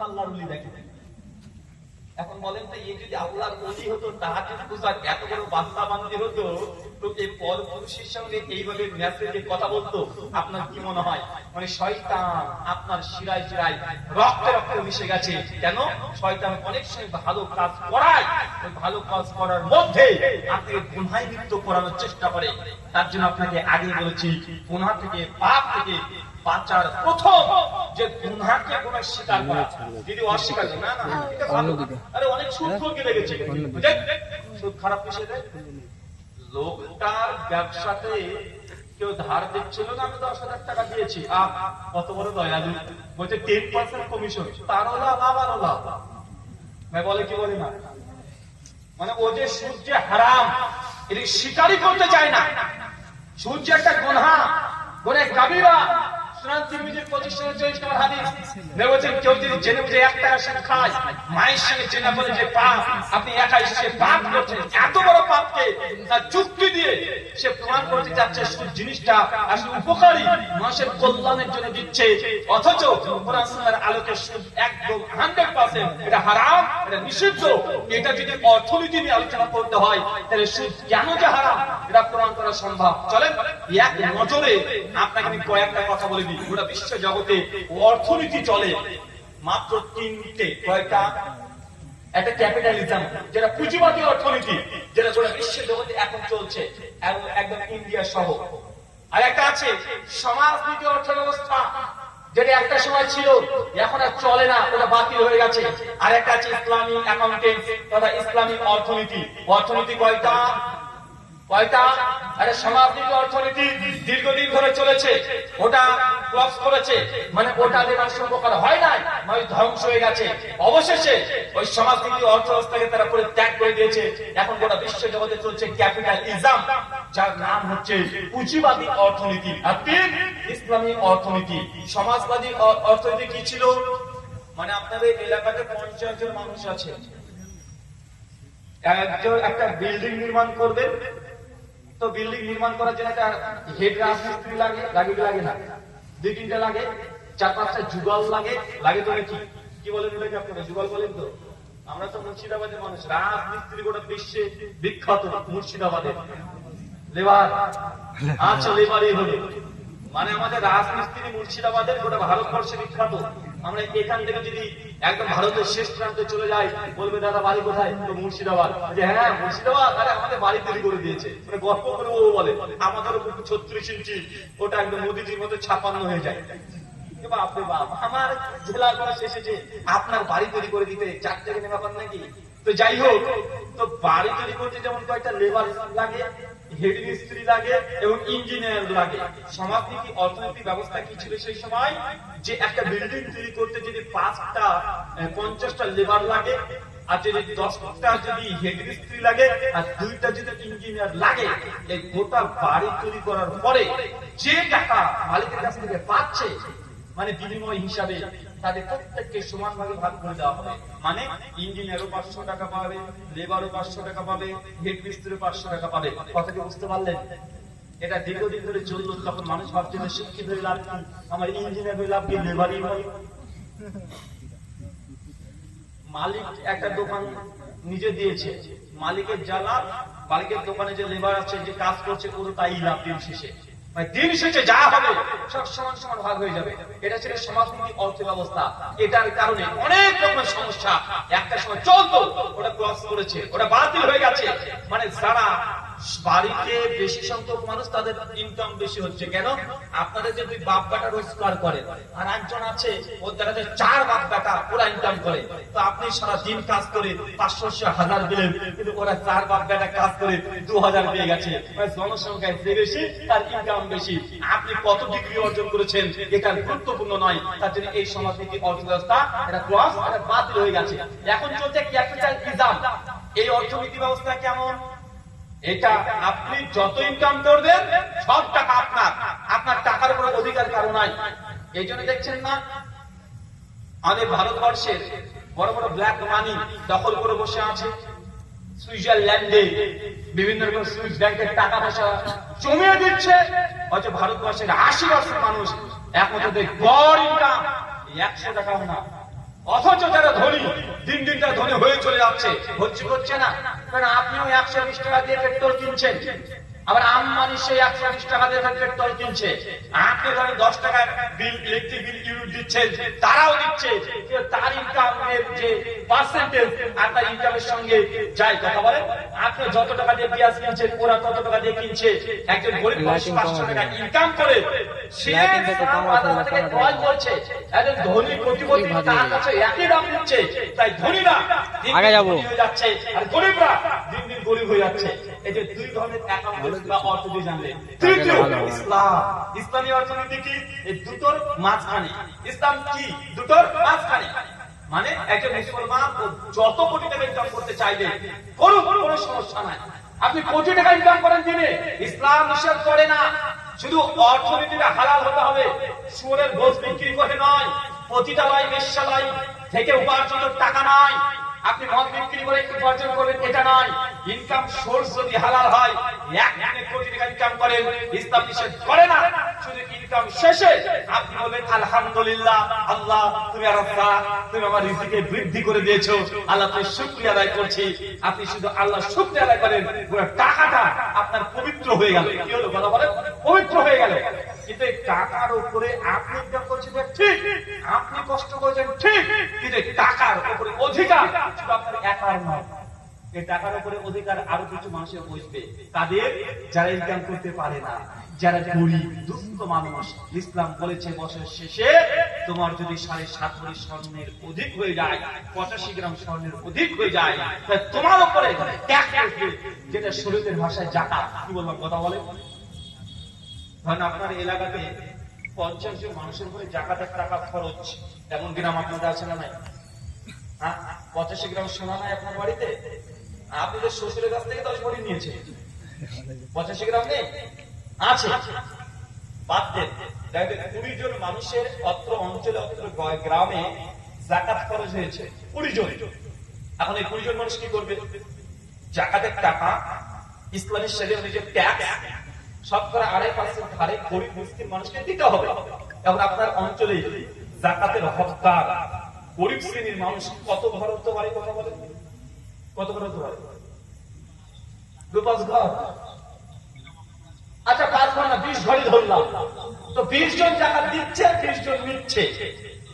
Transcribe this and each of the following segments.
আল্লাহর ওলি দেখে। এখন বলেন তো, এই যদি আল্লাহর ওলি হতো, তাহাজ্জুদ পূজার এত বড় বাদশা বান্দি হতো, তো এই পরপুরুষের সঙ্গে এইভাবে মেসেজে কথা বলতো, আপনার কি মনে হয়? মানে শয়তান আপনার শিরায় শিরায় রক্তে রক্তে মিশে গেছে। কেন? শয়তান অনেক সময় ভালো কাজ করায়, ওই ভালো কাজ করার মধ্যে আপনাকে গুনাহে লিপ্ত করানোর চেষ্টা করে। তার জন্য আপনাকে আগে বলেছি, গুনাহ থেকে, পাপ থেকে বাঁচার প্রথম যে গুনাহকে গুনাহ স্বীকার করা। যদি অস্বীকার করে, না না এটা ভালো, আরে অনেক সুদ ভোগে লেগেছে, বুঝলেন? সুদ খারাপ কিসে দেয়? লোকটার ব্যবসাতে কেউ ধার দিচ্ছিল না, আমি 10,000 টাকা দিয়েছি, কত বড় দয়ালু, বলছে 10% কমিশন, তারও লাভ আমারও লাভ। বলে কি বলে না, মানে ও যে সুদ যে হারাম এটি স্বীকারই করতে চায় না। সুদ যে একটা গুনাহ, গুনাহ কাবীরা। সুনান তিরমিজির 2544 নম্বর হাদিস, বলেছেন কেউ যদি জেনে বুঝে 1 টাকা সুদ খায়, মায়ের সঙ্গে জেনা করে যে পাপ, আপনি একাই সে পাপ করছেন। এত বড় পাপকে তার যুক্তি দিয়ে সে প্রমাণ করতে চাচ্ছে সুদ জিনিসটা আসলে উপকারী, মানুষের কল্যাণের জন্য দিচ্ছে, অথচ কোরআন সুন্নাহর আলোকে সুদ একদম 100% এটা হারাম, এটা নিষিদ্ধ। এটা যদি অর্থনীতি নিয়ে আলোচনা করতে হয়, তাহলে সুদ কেন যে হারাম এটা প্রমাণ করা সম্ভব। চলেন এক নজরে আপনাকে আমি কয়েকটা কথা বলে দিই। গোটা বিশ্ব জগতে অর্থনীতি চলে মাত্র 3টে। কয়েকটা? একটা ক্যাপিটালিজম, যেটা পুঁজিবাদী অর্থনীতি, যেটা গোটা বিশ্ব জগতে এখন চলছে একদম ইন্ডিয়া সহ। আর একটা আছে সমাজনীতি অর্থ ব্যবস্থা, যেটা একটা সময় ছিল, এখন আর চলে না, ওটা বাতিল হয়ে গেছে। আর একটা আছে ইসলামী অ্যাকাউন্টেন্সি তথা ইসলামী অর্থনীতি। অর্থনীতি কয়টা? আরে সমাজনীতি অর্থনীতি দীর্ঘদিন ধরে চলেছে, ওটা ক্লস করেছে, মানে ওটা দেবার সম্পর্ক হয় নাই, মানে ধ্বংস হয়ে গেছে। অবশেষে ওই সমাজনীতি অর্থ ব্যবস্থাকে তারা পরিত্যাগ করে দিয়েছে। এখন গোটা বিশ্ব জগতে চলছে ক্যাপিটালিজম, যার নাম হচ্ছে পুঁজিবাদী অর্থনীতি। আর 3 ইসলামী অর্থনীতি। সমাজবাদী অর্থনীতি কি ছিল? মানে আপনাদের এলাকাতে 50 জন মানুষ আছে, একটা বিল্ডিং নির্মাণ করবে, তো বিল্ডিং নির্মাণ করার জন্য একটা হেড রাজমিস্ত্রি লাগে, লাগে না? 2-3টা লাগে, 4-5টা যুগল লাগে তো নাকি? কি বলেন ওটাকে আপনারা? যুগল বলেন তো? আমরা তো মুর্শিদাবাদের মানুষ, রাজমিস্ত্রি গোটা বিশ্বে বিখ্যাত। মুর্শিদাবাদের লেবার, আচ্ছা লেবারই হলো, মানে আমাদের রাজমিস্ত্রি মুর্শিদাবাদের গোটা ভারতবর্ষে বিখ্যাত। আমরা এখান থেকে যদি একদম ভারতের শেষ প্রান্তে চলে যাই, বলবে দাদা বাড়ি কোথায়? তো মুর্শিদাবাদ। হ্যাঁ মুর্শিদাবাদ, আরে আমাদের বাড়ি তৈরি করে দিয়েছে, মানে গল্প করে ও বলে আমাদেরও 36 ইঞ্চি, ওটা একদম মোদিজির মতো 56 হয়ে যায়। বাপরে বাপ, আমার জেলার মানুষ এসেছে আপনার বাড়ি তৈরি করে দিতে, 4 থেকে নেওয়া পান নাকি? তো যাই হোক, তো বাড়ি তৈরি করতে যেমন কয়েকটা লেবার লাগে, হেড মিস্ত্রি লাগে এবং ইঞ্জিনিয়ার লাগে। সমাজনীতি অর্থনৈতিক ব্যবস্থা কি ছিল সেই সময়? যে একটা বিল্ডিং তৈরি করতে যদি 50টা লেবার লাগে, আর যদি 10টা যদি হেড মিস্ত্রি লাগে, আর 2টা যদি ইঞ্জিনিয়ার লাগে, এই গোটা বাড়ি তৈরি করার পরে যে টাকা মালিকের কাছ থেকে পাচ্ছে, মানে বিনিময় হিসাবে তাদের প্রত্যেককে সমানভাবে ভাগ করে দেওয়া হবে। মানে ইঞ্জিনিয়ারও 500 টাকা পাবে, লেবারও 500 টাকা পাবে, হেড মিস্ত্রিও 500 টাকা পাবে। কথাটি বুঝতে পারলেন? এটা দীর্ঘদিন ধরে চললো। তখন মানুষ ভাবছে যে শিক্ষিত হয়ে লাভ কি, আমার ইঞ্জিনিয়ার হয়ে লাভ কি, লেবারই হয়। মালিক একটা দোকান নিজে দিয়েছে, মালিকের যা লাভ, মালিকের দোকানে যে লেবার আছে, যে কাজ করছে, পুরো তাই লাভ। দিন শেষে দিন শেষে যা হবে সব সমান সমান ভাগ হয়ে যাবে। এটা ছিল সমাজনীতি অর্থ ব্যবস্থা। এটার কারণে অনেক রকমের সমস্যা একটা সময় চলতো, ওটা ক্রস করেছে, ওটা বাতিল হয়ে গেছে। মানে যারা বাড়িতে বেশি সংখ্যক মানুষ, তাদের ইনকাম বেশি হচ্ছে। কেন? আপনাদের যে 2 বাপ বেটা রোজগার করে, আর একজন আছে ওর দ্বারা 4 বাপ বেটা ওরা ইনকাম করে, তো আপনি সারা দিন কাজ করে 500-1000 দিলেন, কিন্তু ওরা 4 বাপ বেটা কাজ করে 2000 পেয়ে গেছে। জনসংখ্যায় যে বেশি, তার ইনকাম বেশি। আপনি কত ডিগ্রি অর্জন করেছেন এটা গুরুত্বপূর্ণ নয়। তার জন্য এই সমাজনীতি অর্থব্যবস্থা এটা ক্রস, এটা বাতিল হয়ে গেছে। এখন চলছে ক্যাপিটালিজম। এই অর্থনীতি ব্যবস্থা কেমন? এটা আপনি যত ইনকাম করবেন সব টাকা আপনার, আপনার টাকার উপর অধিকার কারো নাই। এই জন্য দেখছেন না আমাদের ভারতবর্ষের বড় বড় ব্ল্যাক মানি দখল করে বসে আছে। সুইজারল্যান্ডে বিভিন্ন রকম সুইস ব্যাংকের টাকা পয়সা জমিয়ে দিচ্ছে, হয়তো ভারতবর্ষের 80% মানুষ একমাত্র গড় ইনকাম 100 টাকাও না, অথচ যারা ধনী দিন দিন তারা ধনী হয়ে চলে যাচ্ছে, হচ্ছে না। কারণ আপনিও 120 টাকা দিয়ে পেট্রোল কিনছেন, আবার আম্বানি সেই 120 টাকা দিয়ে পেট্রোল কিনছে। আপনি ধরেন 10 টাকা বিল, ইলেকট্রিক বিল ইউনিট দিচ্ছেন, তারাও দিচ্ছে। তার ইনকামের যে পার্সেন্টেজ আপনার ইনকামের সঙ্গে যায়, কথা বলেন। আপনি যত টাকা দিয়ে পেঁয়াজ কিনছেন, ওরা তত টাকা দিয়ে কিনছে। একজন গরিব মানুষ 500 টাকা ইনকাম করে সে বাজার থেকে ক্রয় করছে, একজন ধনী কোটিপতি তার কাছে একই দাম দিচ্ছে। তাই ধনীরা আগে যাবো হয়ে যাচ্ছে আর গরিবরা দিন দিন গরিব হয়ে যাচ্ছে। এই যে দুই ধরনের অ্যাকাউন্ট বা অর্থনীতি জানলে। তৃতীয়, ইসলাম। ইসলামী অর্থনীতি কি? এই দুটোর মাঝখানে। ইসলাম কি? দুটোর মাঝখানে। মানে একজন মুসলমান যত কোটি টাকা ইনকাম করতে চাইবে করুন, কোনো সমস্যা নাই। আপনি কোটি টাকা ইনকাম করেন দিনে, ইসলাম নিষেধ করে না। শুধু অর্থনীতিটা হালাল হতে হবে। শুয়োরের গোশ বিক্রি করে নয়, পতিতালয় বেশ্যালয় থেকে উপার্জিত টাকা নয়, আপনি মদ বিক্রি করে উপার্জন করবেন এটা নয়। ইনকাম সোর্স যদি হালাল হয়, এক কোটি টাকা ইনকাম করেন, ইসলাম নিষেধ করে না। শুধু ইনকাম শেষে আপনি বলবেন আলহামদুলিল্লাহ, আল্লাহ তুমি রাজ্জাক, তুমি আমার রিজিকে বৃদ্ধি করে দিয়েছো, আল্লাহ তুমি শুকরিয়া আদায় করছি। আপনি শুধু আল্লাহ শুকরিয়া আদায় করেন, পুরো টাকাটা আপনার পবিত্র হয়ে গেল। কি হলো কথা বলেন? পবিত্র হয়ে গেল। কিন্তু এই টাকার উপরে আপনি ইনকাম করছেন ঠিক, আপনি কষ্ট করেছেন ঠিক, কিন্তু টাকার উপরে অধিকার শুধু আপনার একার নয়। এই টাকার উপরে অধিকার আরো কিছু মানুষের বসবে, তাদের যারা ইনকাম করতে পারে না, যারা গরিব দুস্থ মানুষ। ইসলাম বলেছে বছর শেষে তোমার যদি 7.5 ভরি স্বর্ণের অধিক হয়ে যায়, 85 গ্রাম স্বর্ণের অধিক হয়ে যায়, তাহলে তোমার উপরে ট্যাক্স আসবে, যেটা শরীয়তের ভাষায় যাকাত। কি বললাম কথা বলে? ধরেন আপনার এলাকাতে 50 জন মানুষের উপরে যাকাতের টাকা খরচ, এমন গ্রাম আপনাদের আছে না নাই? 85 গ্রাম সোনা নাই আপনার বাড়িতে? আপনি তো শ্বশুরের কাছ থেকে 10 ভরি নিয়েছেন, 85 গ্রাম নেই? আছে, বাদ দেন। 20 জন মানুষের অত্র অঞ্চলে, অত্র গ্রামে যাকাত খরচ হয়েছে 20 জন। এখন এই 20 জন মানুষ কি করবে? যাকাতের টাকা ইসলামী শরীয়ত অনুযায়ী ট্যাক্স শতকরা 2.5% হারে গরিব মিসকিন মানুষকে দিতে হবে। এখন আপনার অঞ্চলে যাকাতের হকদার গরিব শ্রেণীর মানুষ কত ঘর হতে পারে? কথা বলেন, কত ঘর হতে পারে? 2-5 ঘর। আচ্ছা 5 ঘর না, 20 ঘরই ধরলাম। তো 20 জন যাকাত দিচ্ছে, 20 জন নিচ্ছে।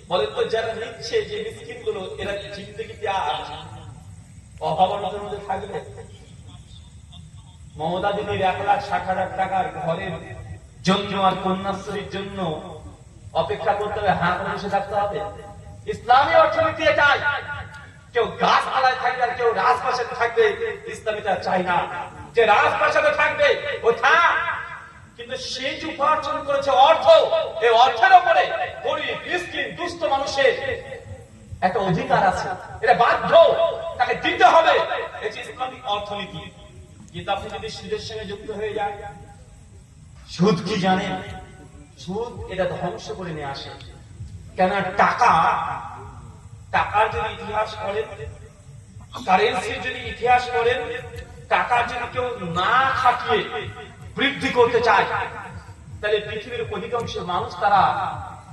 বলেন তো যারা নিচ্ছে, যে মিসকিন গুলো, এরা জিন্দেগিতে আর অভাবের মধ্যে থাকবে? মমতা দিদির 1,60,000 টাকার ঘরের জন্য আর কন্যাশ্রীর জন্য অপেক্ষা করতে হবে, হাত বসে থাকতে হবে? ইসলামী অর্থনীতি এটাই। কেউ গাছপালায় থাকবে আর কেউ রাজপ্রাসাদে থাকবে, ইসলামীটা চাই না। যে রাজপ্রাসাদে থাকবে ও থাক, কিন্তু সে যে উপার্জন করেছে অর্থ, এই অর্থের উপরে গরিব মিসকিন দুস্থ মানুষের একটা অধিকার আছে, এটা বাধ্য, তাকে দিতে হবে। এটি ইসলামিক অর্থনীতি। কিন্তু আপনি যদি সুদের সঙ্গে যুক্ত হয়ে যান, সুদ কি জানেন? সুদ এটা ধ্বংস করে নিয়ে আসে। কেন? টাকার যদি ইতিহাস করেন, কারেন্সির যদি ইতিহাস করেন, টাকার যদি কেউ না খাটিয়ে বৃদ্ধি করতে চায়, তাহলে পৃথিবীর অধিকাংশ মানুষ তারা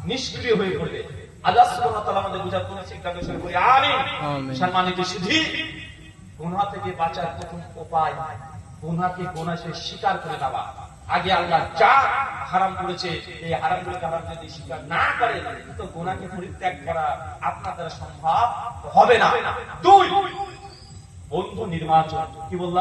নিষ্ক্রিয় হয়ে পড়বে। আল্লাহ সুবহানাহু ওয়া তাআলা আমাদের বুঝাতে চেষ্টা করি। আমিন। সম্মানিত সুধী, গুনাহ থেকে বাঁচার প্রথম উপায় গুনাহকে গুনাহ হিসেবে স্বীকার করে নেওয়া। আগে আল্লাহ যা হারাম করেছে, এই হারামগুলোকে আল্লাহ যদি স্বীকার না করে, তো গুনাহকে পরিত্যাগ করা আপনার দ্বারা সম্ভব হবে না। 2, বন্ধু নির্বাচন। কি বললাম?